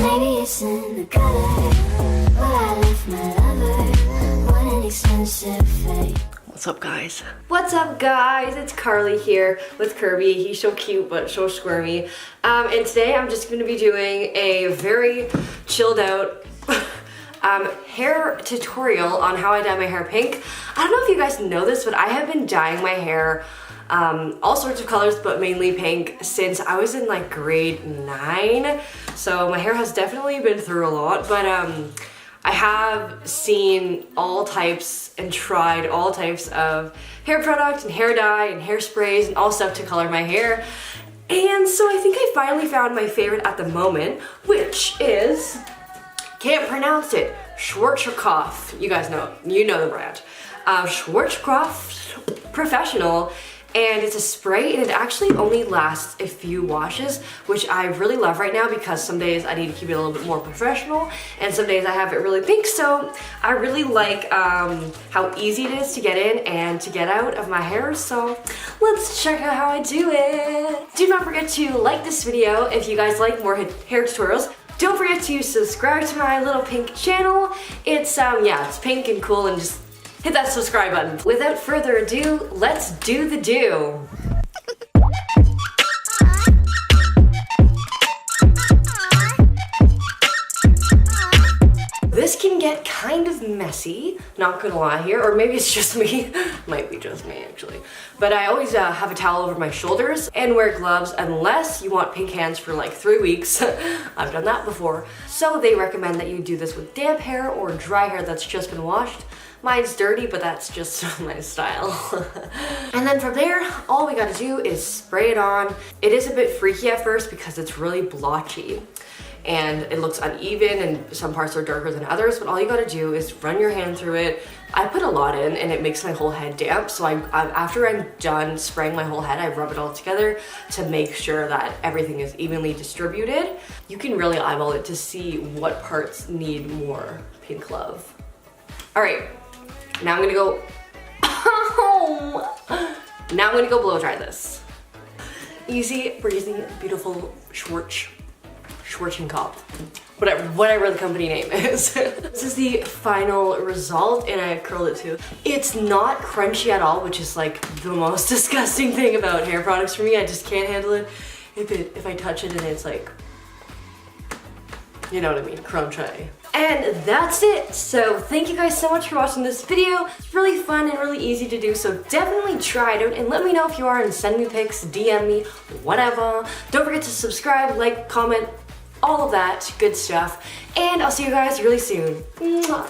Maybe it's in the gutter, but I left my lover. Want an expensive fate. What's up, guys? What's up, guys? It's Karley here with Kirby. He's so cute but so squirmy. And today I'm just going to be doing a very chilled out hair tutorial on how I dye my hair pink. I don't know if you guys know this, but I have been dyeing my hair all sorts of colors, but mainly pink since I was in like grade 9. So my hair has definitely been through a lot, but I have seen all types and tried all types of hair products and hair dye and hairsprays and all stuff to color my hair. And so I think I finally found my favorite at the moment, which is, can't pronounce it, xxooxxo. You guys know, you know the brand. xxooxxo Professional. And it's a spray and it actually only lasts a few washes, which I really love right now because some days I need to keep it a little bit more professional and some days I have it really pink. So I really like how easy it is to get in and to get out of my hair. So let's check out how I do it. Do not forget to like this video if you guys like more hair tutorials. Don't forget to subscribe to my little pink channel. It's it's pink and cool, and just hit that subscribe button. Without further ado, let's do the do. This can get kind of messy, not gonna lie here, or maybe it's just me. Might be just me actually. But I always have a towel over my shoulders and wear gloves unless you want pink hands for like 3 weeks. I've done that before. So they recommend that you do this with damp hair or dry hair that's just been washed. Mine's dirty, but that's just my style. And then from there, all we gotta do is spray it on. It is a bit freaky at first because it's really blotchy and it looks uneven and some parts are darker than others, but all you gotta do is run your hand through it. I put a lot in and it makes my whole head damp, so after I'm done spraying my whole head, I rub it all together to make sure that everything is evenly distributed. You can really eyeball it to see what parts need more pink love. All right, now I'm gonna go, now I'm gonna go blow dry this. Easy, breezy, beautiful Schwarzkopf. Whatever the company name is. This is the final result and I curled it too. It's not crunchy at all, which is like the most disgusting thing about hair products for me. I just can't handle it if I touch it and it's like, you know what I mean, crunchy. And that's it. So thank you guys so much for watching this video. It's really fun and really easy to do, so definitely try it out and let me know if you are and send me pics, DM me, whatever. Don't forget to subscribe, like, comment, all of that good stuff. And I'll see you guys really soon. Mwah.